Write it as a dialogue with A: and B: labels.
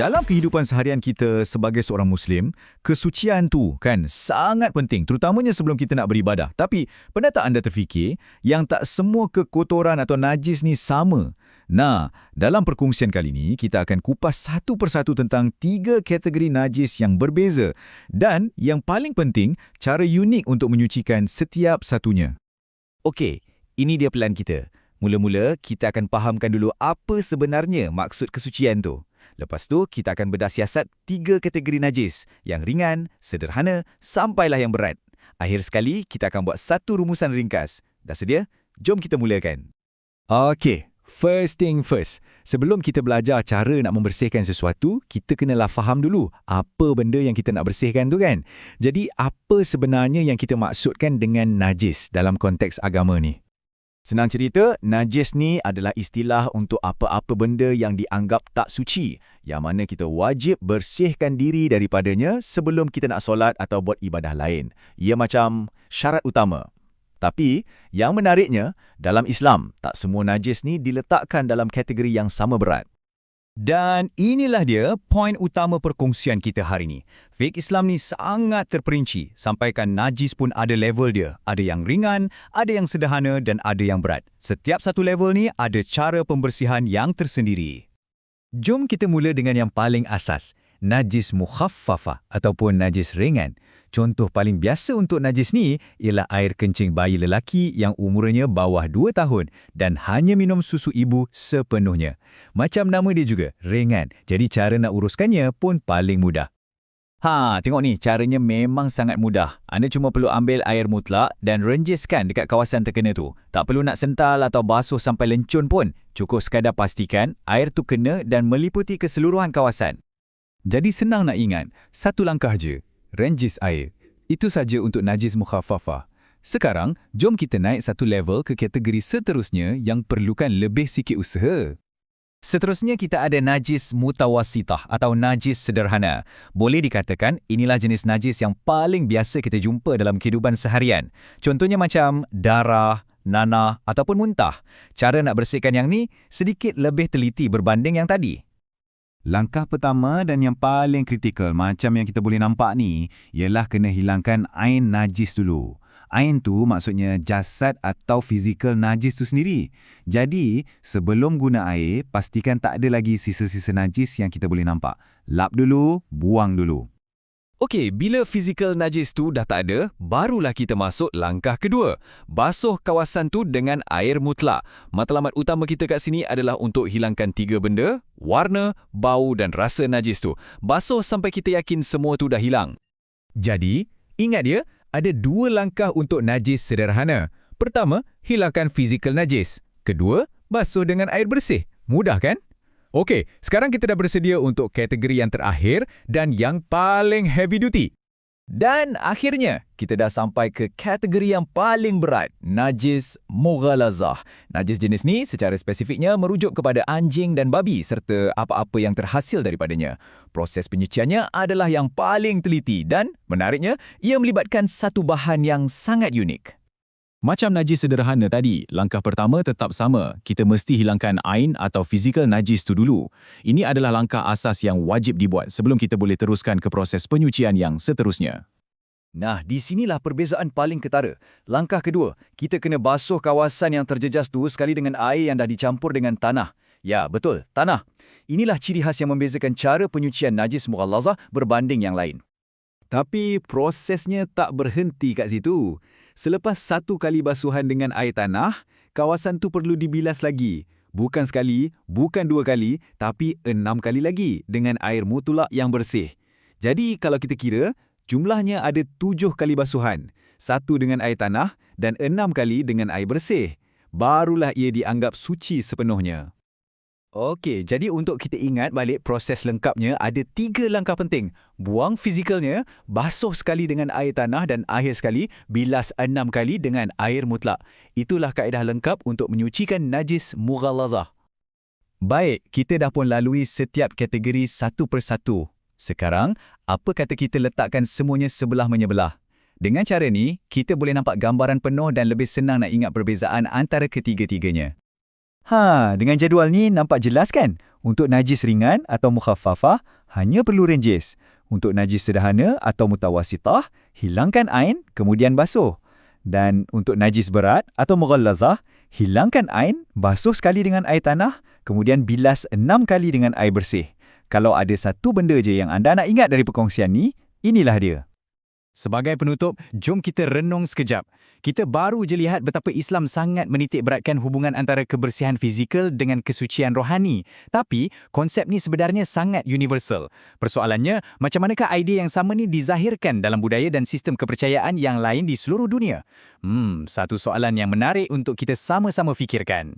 A: Dalam kehidupan seharian kita sebagai seorang Muslim, kesucian tu kan sangat penting, terutamanya sebelum kita nak beribadah. Tapi, pernah tak anda terfikir yang tak semua kekotoran atau najis ni sama? Nah, dalam perkongsian kali ini, kita akan kupas satu persatu tentang 3 kategori najis yang berbeza. Dan yang paling penting, cara unik untuk menyucikan setiap satunya.
B: Okey, ini dia plan kita. Mula-mula, kita akan fahamkan dulu apa sebenarnya maksud kesucian tu. Lepas tu, kita akan bedah siasat 3 kategori najis, yang ringan, sederhana, sampailah yang berat. Akhir sekali, kita akan buat satu rumusan ringkas. Dah sedia? Jom kita mulakan.
A: Okey, first thing first. Sebelum kita belajar cara nak membersihkan sesuatu, kita kenalah faham dulu apa benda yang kita nak bersihkan tu kan. Jadi, apa sebenarnya yang kita maksudkan dengan najis dalam konteks agama ni?
B: Senang cerita, najis ni adalah istilah untuk apa-apa benda yang dianggap tak suci, yang mana kita wajib bersihkan diri daripadanya sebelum kita nak solat atau buat ibadah lain. Ia macam syarat utama. Tapi, yang menariknya, dalam Islam, tak semua najis ni diletakkan dalam kategori yang sama berat.
A: Dan inilah dia poin utama perkongsian kita hari ini. Fiqh Islam ni sangat terperinci, sampaikan najis pun ada level dia. Ada yang ringan, ada yang sederhana dan ada yang berat. Setiap satu level ni ada cara pembersihan yang tersendiri. Jom kita mula dengan yang paling asas, najis mukhaffafah ataupun najis ringan. Contoh paling biasa untuk najis ni ialah air kencing bayi lelaki yang umurnya bawah 2 tahun dan hanya minum susu ibu sepenuhnya. Macam nama dia juga, ringan. Jadi cara nak uruskannya pun paling mudah.
B: Tengok ni, caranya memang sangat mudah. Anda cuma perlu ambil air mutlak dan renjiskan dekat kawasan terkena tu. Tak perlu nak sental atau basuh sampai lencun pun. Cukup sekadar pastikan air tu kena dan meliputi keseluruhan kawasan.
A: Jadi senang nak ingat, satu langkah je. Renjis air. Itu saja untuk najis mukhaffafah. Sekarang, jom kita naik satu level ke kategori seterusnya yang perlukan lebih sikit usaha.
B: Seterusnya kita ada najis mutawassitah atau najis sederhana. Boleh dikatakan inilah jenis najis yang paling biasa kita jumpa dalam kehidupan seharian. Contohnya macam darah, nanah ataupun muntah. Cara nak bersihkan yang ni sedikit lebih teliti berbanding yang tadi.
C: Langkah pertama dan yang paling kritikal macam yang kita boleh nampak ni ialah kena hilangkan ain najis dulu. Ain tu maksudnya jasad atau fizikal najis tu sendiri. Jadi, sebelum guna air, pastikan tak ada lagi sisa-sisa najis yang kita boleh nampak. Lap dulu, buang dulu.
A: Okey, bila fizikal najis tu dah tak ada, barulah kita masuk langkah kedua. Basuh kawasan tu dengan air mutlak. Matlamat utama kita kat sini adalah untuk hilangkan 3 benda, warna, bau dan rasa najis tu. Basuh sampai kita yakin semua tu dah hilang. Jadi, ingat ya, ada 2 langkah untuk najis sederhana. Pertama, hilangkan fizikal najis. Kedua, basuh dengan air bersih. Mudah kan? Okey, sekarang kita dah bersedia untuk kategori yang terakhir dan yang paling heavy duty.
B: Dan akhirnya, kita dah sampai ke kategori yang paling berat, najis mughalazah. Najis jenis ni secara spesifiknya merujuk kepada anjing dan babi serta apa-apa yang terhasil daripadanya. Proses penyuciannya adalah yang paling teliti dan, menariknya, ia melibatkan satu bahan yang sangat unik.
C: Macam najis sederhana tadi, langkah pertama tetap sama. Kita mesti hilangkan ain atau fizikal najis tu dulu. Ini adalah langkah asas yang wajib dibuat sebelum kita boleh teruskan ke proses penyucian yang seterusnya.
B: Nah, di sinilah perbezaan paling ketara. Langkah kedua, kita kena basuh kawasan yang terjejas tu sekali dengan air yang dah dicampur dengan tanah. Ya, betul, tanah. Inilah ciri khas yang membezakan cara penyucian najis mughalazah berbanding yang lain. Tapi prosesnya tak berhenti kat situ. Selepas 1 kali basuhan dengan air tanah, kawasan tu perlu dibilas lagi. Bukan sekali, bukan 2 kali, tapi 6 kali lagi dengan air mutlak yang bersih. Jadi kalau kita kira, jumlahnya ada 7 kali basuhan. 1 dengan air tanah dan 6 kali dengan air bersih. Barulah ia dianggap suci sepenuhnya. Okey, jadi untuk kita ingat balik proses lengkapnya ada 3 langkah penting. Buang fizikalnya, basuh sekali dengan air tanah dan akhir sekali bilas 6 kali dengan air mutlak. Itulah kaedah lengkap untuk menyucikan najis mughalazah. Baik, kita dah pun lalui setiap kategori satu persatu. Sekarang, apa kata kita letakkan semuanya sebelah menyebelah? Dengan cara ni, kita boleh nampak gambaran penuh dan lebih senang nak ingat perbezaan antara ketiga-tiganya. Dengan jadual ni nampak jelas kan? Untuk najis ringan atau mukhaffafah, hanya perlu renjis. Untuk najis sederhana atau mutawasitah, hilangkan ain kemudian basuh. Dan untuk najis berat atau mughallazah, hilangkan ain, basuh sekali dengan air tanah, kemudian bilas 6 kali dengan air bersih. Kalau ada satu benda je yang anda nak ingat dari perkongsian ni, inilah dia.
A: Sebagai penutup, jom kita renung sekejap. Kita baru je lihat betapa Islam sangat menitik beratkan hubungan antara kebersihan fizikal dengan kesucian rohani. Tapi, konsep ni sebenarnya sangat universal. Persoalannya, macam manakah idea yang sama ni dizahirkan dalam budaya dan sistem kepercayaan yang lain di seluruh dunia? Satu soalan yang menarik untuk kita sama-sama fikirkan.